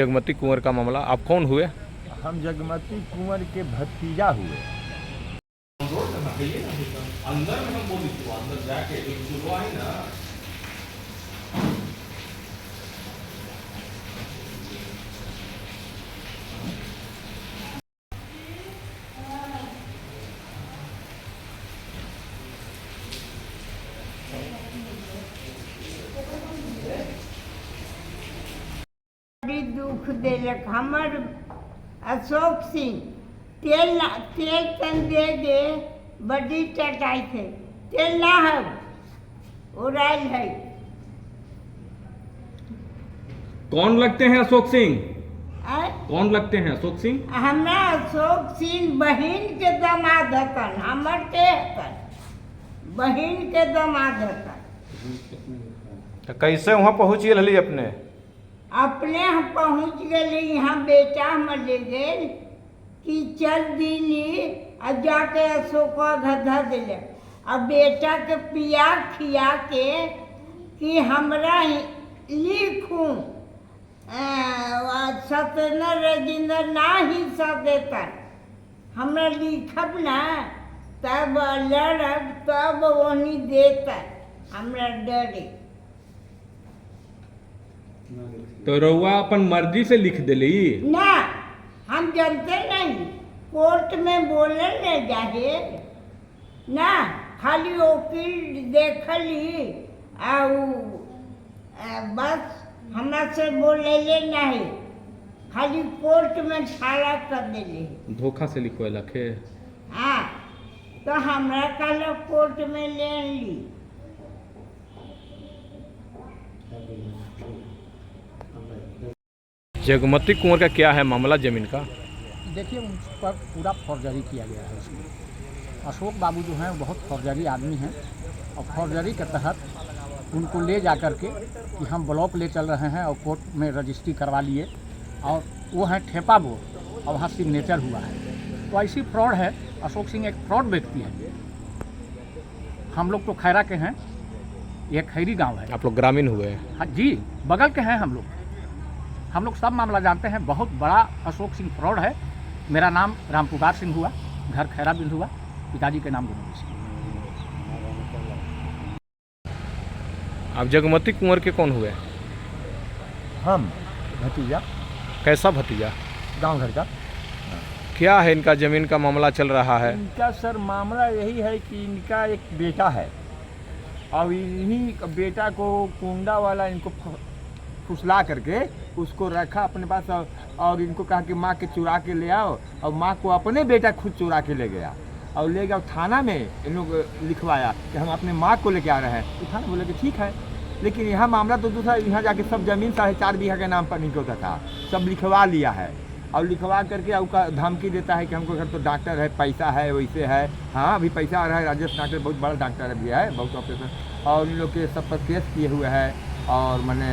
जगमती कुंवर का मामला, आप कौन हुए? हम जगमती कुंवर के भतीजा हुए। अंदर में हम बोली थी, अंदर जाके जो चुलवा है ना, बड़ी दुख देलक हमर अशोक सिंह तेल तन दे दे बड़ी चटाई थे तेल ना है उड़ाइल है। कौन लगते हैं अशोक सिंह? आय? कौन लगते हैं अशोक सिंह? हमरा अशोक सिंह बहन के दामाद हतन, हमर के हतन बहन के दामाद हतन। कैसे वहाँ पहुँचिए हली अपने? अपने हम पहुँच गए, यहाँ बेटा हम ले गए कि चल दिली आ जाके अशोका गधा दिले अब बेटा के पिया खिया के कि हमरा लिखूं सतना रजिंदर ना हिस्सा देता हमरा लिखब ना तब लड़ब तब वही देता हमरा डरे। तो रउआ अपन मर्जी से लिख दिली? ना हम जानते नहीं, कोर्ट में बोले न जाहे ना, खाली वकील देखली बस हमरा से बोले ले नहीं, खाली कोर्ट में ठाड़ा कर दिले। धोखा से लिखवेलक है? हाँ तो हमरा कल कोर्ट में ले ली। जगमती कुंवर का क्या है मामला जमीन का? देखिए उन पर पूरा फौर्जरी किया गया है उसमें। अशोक बाबू जो हैं बहुत फौर्जरी आदमी हैं और फौर्जरी के तहत उनको ले जा कर के कि हम ब्लॉक ले चल रहे हैं और कोर्ट में रजिस्ट्री करवा लिए और वो हैं ठेपा बोर्ड और वहाँ सिग्नेचर हुआ है। तो ऐसी फ्रॉड है, अशोक सिंह एक फ्रॉड व्यक्ति है। हम लोग तो खैरा के हैं, ये खैरी गाँव है। आप लोग ग्रामीण हुए? हाँ जी, बगल के हैं हम लोग सब मामला जानते हैं। बहुत बड़ा अशोक सिंह फ्रॉड है। मेरा नाम रामपुकार सिंह हुआ, घर खैरा बिंद हुआ, पिताजी के नाम गुरु सिंह। आप जगमती कुंवर के कौन हुए? हम भतीजा। कैसा भतीजा? गांव घर का। क्या है इनका जमीन का मामला चल रहा है? इनका सर मामला यही है कि इनका एक बेटा है और इन्हीं बेटा को कुंडा वाला इनको फुसला करके उसको रखा अपने पास और इनको कहा कि माँ के चुरा के ले आओ और माँ को अपने बेटा खुद चुरा के ले गया और ले गया थाना में। इन लोग लिखवाया कि हम अपने माँ को लेके आ रहे हैं, तो थाना बोले कि ठीक है। लेकिन यहाँ मामला तो दूसरा, यहाँ जाके सब जमीन 4.5 बीघा के नाम पर नहीं होता था, सब लिखवा लिया है और लिखवा करके उसका धमकी देता है कि हमको घर तो डॉक्टर है, पैसा है, वैसे है। हाँ अभी पैसा आ रहा है, राजेश डॉक्टर बहुत बड़ा डॉक्टर भी है, बहुत ऑपरेशन, और इन लोग के सब पर केस किए हुए है। और मैंने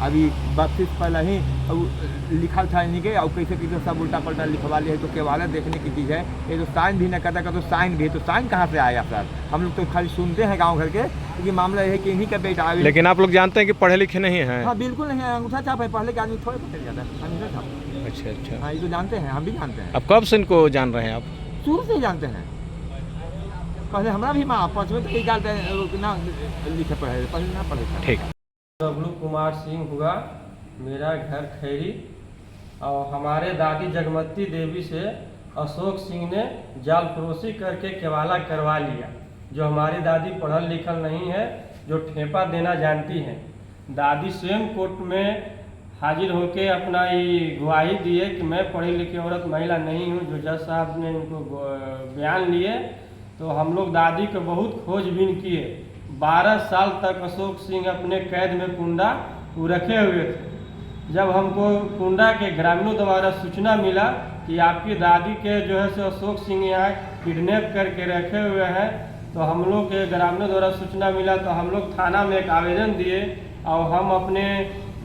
अभी 32 पहले ही लिखा था इन्हीं के और कैसे कैसे सब उल्टा पलटा लिखवा लिया है। तो केवल देखने की चीज़ है, ये तो साइन भी न करता तो साइन भी है, तो साइन कहाँ से आएगा सर? हम लोग तो खाली सुनते हैं गांव घर के, क्योंकि मामला यह है कि इन्हीं का बेटा। लेकिन आप लोग जानते हैं कि पढ़े लिखे नहीं हैं? हाँ बिल्कुल नहीं है, अंगूठा छाप है, पहले के आदमी थोड़े पकड़ जाता है अंगूठा छाप। अच्छा अच्छा। हाँ ये तो जानते हैं, हम भी जानते हैं। अब कब से इनको जान रहे हैं आप? शुरू से ही जानते हैं, पहले हमारा भी माँ 5वें तक निकालते हैं ना, लिखे पढ़े पहले ना पढ़े। ठीक। बबलू कुमार सिंह हुआ, मेरा घर खैरी, और हमारे दादी जगमती देवी से अशोक सिंह ने जाल फरोशी करके केवाला करवा लिया। जो हमारी दादी पढ़ल लिखल नहीं है, जो ठेपा देना जानती हैं। दादी स्वयं कोर्ट में हाजिर होकर अपना ये गवाही दिए कि मैं पढ़ी लिखी औरत महिला नहीं हूँ। जो जज साहब ने इनको बयान लिए तो हम लोग दादी को बहुत खोजबीन किए। 12 साल तक अशोक सिंह अपने कैद में कुंडा रखे हुए थे। जब हमको कुंडा के ग्रामीणों द्वारा सूचना मिला कि आपकी दादी के जो है सो अशोक सिंह यहाँ किडनैप करके रखे हुए हैं, तो हम लोग के ग्रामीणों द्वारा सूचना मिला तो हम लोग थाना में एक आवेदन दिए और हम अपने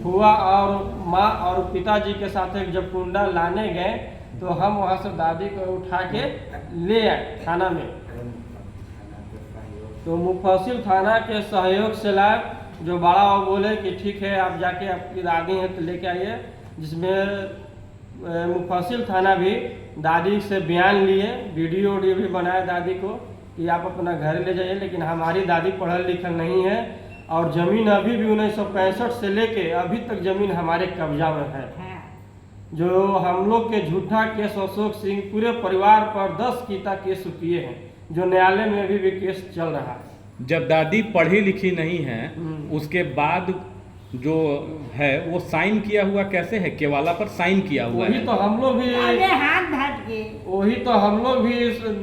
हुआ और माँ और पिताजी के साथ जब कुंडा लाने गए तो हम वहाँ से दादी को उठा के ले आए थाना में। तो मुफस्सिल थाना के सहयोग से लाए, जो बड़ा वो बोले कि ठीक है आप जाके आपकी दादी हैं तो लेके आइए। जिसमें मुफस्सिल थाना भी दादी से बयान लिए, वीडियो भी बनाया दादी को कि आप अपना घर ले जाइए, लेकिन हमारी दादी पढ़ल लिखल नहीं है और ज़मीन अभी भी 1965 से लेके अभी तक ज़मीन हमारे कब्जा में है। जो हम लोग के झूठा केस अशोक सिंह पूरे परिवार पर 10 कीता केस किए हैं, जो न्यायालय में अभी भी केस चल रहा है। जब दादी पढ़ी लिखी नहीं है उसके बाद जो है वो साइन किया हुआ कैसे है? केवाला पर साइन किया हुआ वही है। तो हम लोग भी अरे हाथ धर के वही तो हम लोग भी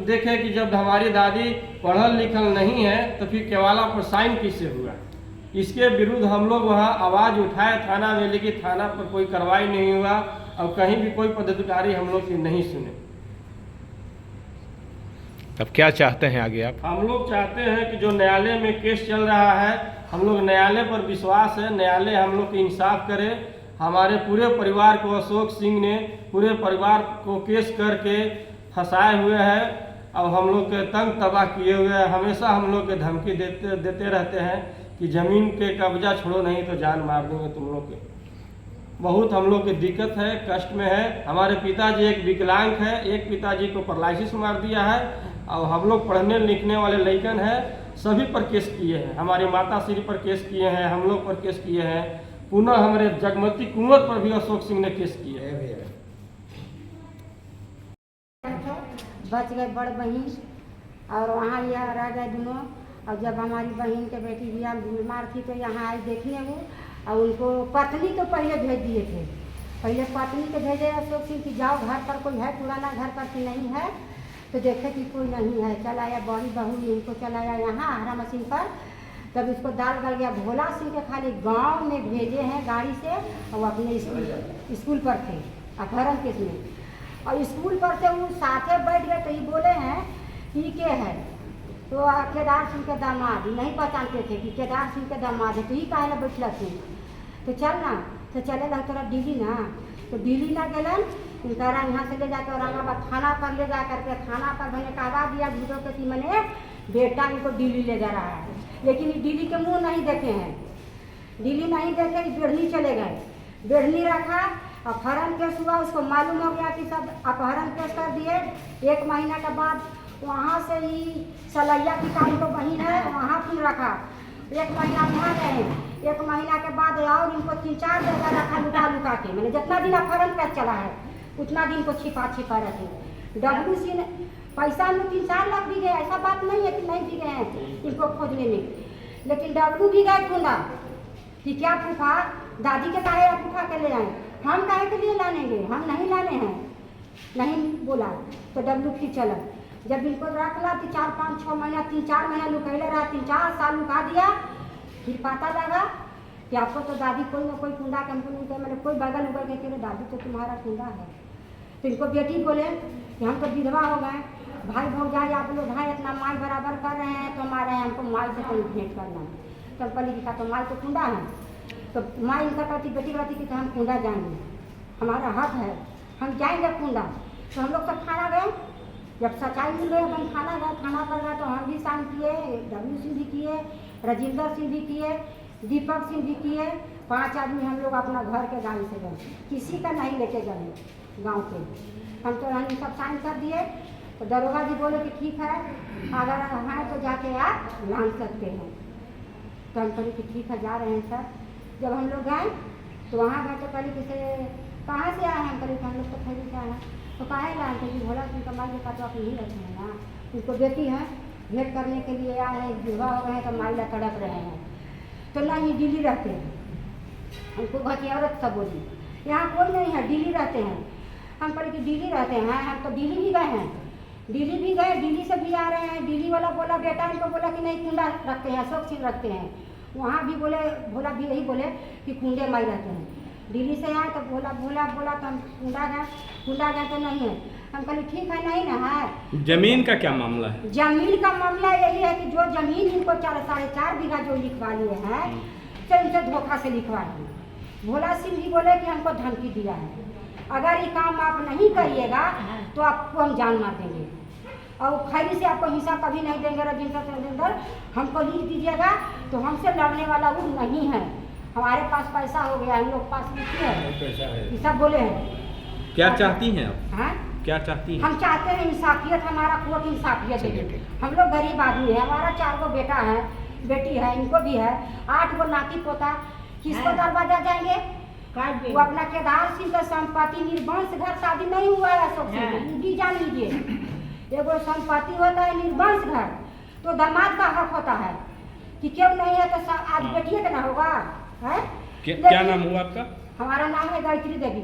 देखे कि जब हमारी दादी पढ़ल लिखल नहीं है तो फिर केवाला पर साइन किससे हुआ। इसके विरुद्ध हम लोग वहाँ आवाज़ उठाए थाना में, लेकिन थाना पर कोई कार्रवाई नहीं हुआ और कहीं भी कोई पदाधिकारी हम लोग की नहीं सुने। अब क्या चाहते हैं आगे आप? हम लोग चाहते हैं कि जो न्यायालय में केस चल रहा है, हम लोग न्यायालय पर विश्वास है, न्यायालय हम लोग को इंसाफ करे। हमारे पूरे परिवार को अशोक सिंह ने पूरे परिवार को केस करके फंसाए हुए हैं और हम लोग के तंग तबाह किए हुए हैं। हमेशा हम लोग के धमकी देते रहते हैं कि ज़मीन के कब्जा छोड़ो नहीं तो जान मार देंगे तुम लोग के। बहुत हम लोग की दिक्कत है, कष्ट में है। हमारे पिताजी एक विकलांग है, एक पिताजी को पैरालिसिस मार दिया है और हम लोग पढ़ने लिखने वाले लड़कन हैं, सभी पर केस किए हैं। हमारी माता श्री पर केस किए हैं, हम लोग पर केस किए हैं, पुनः हमारे जगमती कुंवर पर भी अशोक सिंह ने केस किए हैं। बच गए बड़ बहन और वहाँ यह रह गए दोनों। और जब हमारी बहन के बेटी भी बीमार थी तो यहाँ आई देखने वो, और उनको पत्नी तो पहले भेज दिए थे। पहले पत्नी को भेजे अशोक सिंह कि जाओ घर पर कोई है, पुराना घर पर कि नहीं है, तो देखे कि कोई नहीं है। चल आया बड़ी बहू इनको चलाया यहाँ हरा मशीन पर, तब इसको दाल गल गया। भोला सिंह के खाली गांव में भेजे हैं गाड़ी से, और अपने स्कूल पर थे अपहरण केस में, और स्कूल पर से वो साथे बैठ गए। तो ये बोले हैं कि के है, तो केदार सिंह के दामाद नहीं पहचानते थे कि केदार सिंह के दामाद है, तो ही काहे ना बैठल थे। तो चल ना, तो चले ला तोरा दिल्ली ना, तो दिल्ली ना गलन करा यहाँ से ले जाकर औरंगाबाद थाना पर ले जा करके, थाना पर मैंने कहवा दिया झूठों के कि मैंने बेटा इनको दिल्ली ले जा रहा है। लेकिन ये दिल्ली के मुंह नहीं देखे हैं, दिल्ली नहीं देखे, बेढ़नी चले गए। बेढ़नी रखा, अपहरण केस हुआ, उसको मालूम हो गया कि सब अपहरण केस कर दिए। 1 महीना के बाद वहाँ से ही सलैया की काम तो बहन है, वहाँ फिर रखा। 1 महीना वहाँ रहे, 1 महीना के बाद और इनको 3-4 जगह रखा लुका के। मैंने जितना दिन अपहरण केस चला है उतना दिन को छिपा रखे। WC ने पैसा में 3-4 लाख भी गए, ऐसा बात नहीं है कि नहीं भी गए हैं इनको खोजने में, लेकिन W भी गए ढूंढा कि क्या फूफा दादी के काहे आप उठा के ले आए, हम काहे के लिए लानेंगे, हम नहीं लाने हैं, नहीं बोला। तो W फिर चला। जब इनको रख ला 4-5-6 महीना 3-4 महीना लुकैले रहा, 3-4 साल लुका दिया। फिर पता लगा कि आपको तो दादी कोई ना कोई कुंडा कंपनी के, मैंने कोई बगल उगल के कहे दादी तो तुम्हारा कुंडा है। तो इनको बेटी बोले कि हम तो विधवा हो गए, भाई भौजाई आप लोग भाई इतना माई बराबर कर रहे हैं, तो हमारे हमको माई से कोई भेंट करना है। तो पली लिखा तो माई तो कुंडा है, तो माई इनका कहती बेटी कहती कि तो हम कुंडा जाएंगे, हमारा हक है, हम जाएंगे कुंडा। तो हम लोग सब खाना गए, जब सच्चाई मिले हम खाना गए, खाना पर गए तो हम भी शाम किए, W सिंह भी किए, राजेंद्र सिंह भी किए, दीपक सिंह भी किए। 5 आदमी हम लोग अपना घर के गाड़ी से गए, किसी का नहीं लेके गए गांव के। हम तो हम सब साइन कर दिए। तो दरोगा जी बोले कि ठीक है, अगर हैं तो जाके आप लान सकते हैं। तो हम कहे कि ठीक है जा रहे हैं सर। जब हम लोग गए तो वहाँ गए तो कहीं किसे कहाँ से आए हैं, हम कहे हम लोग तो खरीद से आए हैं। तो काहे लाए थे कि भोला सिंह का माई का तो आप नहीं रहते हैं ना, उनको बेटी है भेंट करने के लिए आए हैं, विवाह हो गए हैं तो माई ला तड़प रहे हैं। तो नहीं दिल्ली रहते हैं, हमको घर की औरत सब बोली यहाँ कोई नहीं है, दिल्ली रहते हैं। हम कहे कि दिल्ली रहते हैं, हम तो दिल्ली भी गए हैं, दिल्ली भी गए, दिल्ली से भी आ रहे हैं। दिल्ली वाला बोला बेटा इनको बोला कि नहीं कुंडा रखते हैं, अशोक सिंह रखते हैं। वहाँ भी बोले भोला भी यही बोले कि कुंडे माई रहते हैं। दिल्ली से आए तो भोला बोला तो हम कुंडा गए तो नहीं है। हम कहे ठीक है नहीं ना है। जमीन का क्या मामला है? जमीन का मामला यही है कि जो जमीन इनको 4.5 बीघा जो लिखवा लिए हैं, तो इनसे धोखा से लिखवा लिए। भोला सिंह भी बोले कि हमको धमकी दिया है, अगर ये काम आप नहीं करिएगा तो आपको हम जान मार देंगे, और खैरी से आपको हिस्सा कभी नहीं देंगे। राजेंद्र हमको लिख दीजिएगा, तो हमसे लड़ने वाला वो नहीं है, हमारे पास पैसा हो गया, हम लोग पास लिखी है, ये सब बोले हैं। क्या चाहती हैं आप? हाँ? क्या चाहती हैं? हम चाहते हैं इंसाफियत, हमारा कोर्ट इंसाफियत दे। हम लोग गरीब आदमी है, हमारा 4 गो बेटा है, बेटी है, इनको भी है, 8 गो नाती पोता, किसको दरवाजा जाएंगे? वो अपना केदार सिंह का संपत्ति निर्वंश घर, शादी नहीं हुआ है अशोक सिंह, ये भी जान लीजिए। एगो संपत्ति होता है निर्वंश घर, तो दामाद का हक होता है कि क्यों नहीं है, तो आज बेटिए का ना होगा है। क्या नाम हुआ आपका? हमारा नाम है गायत्री देवी।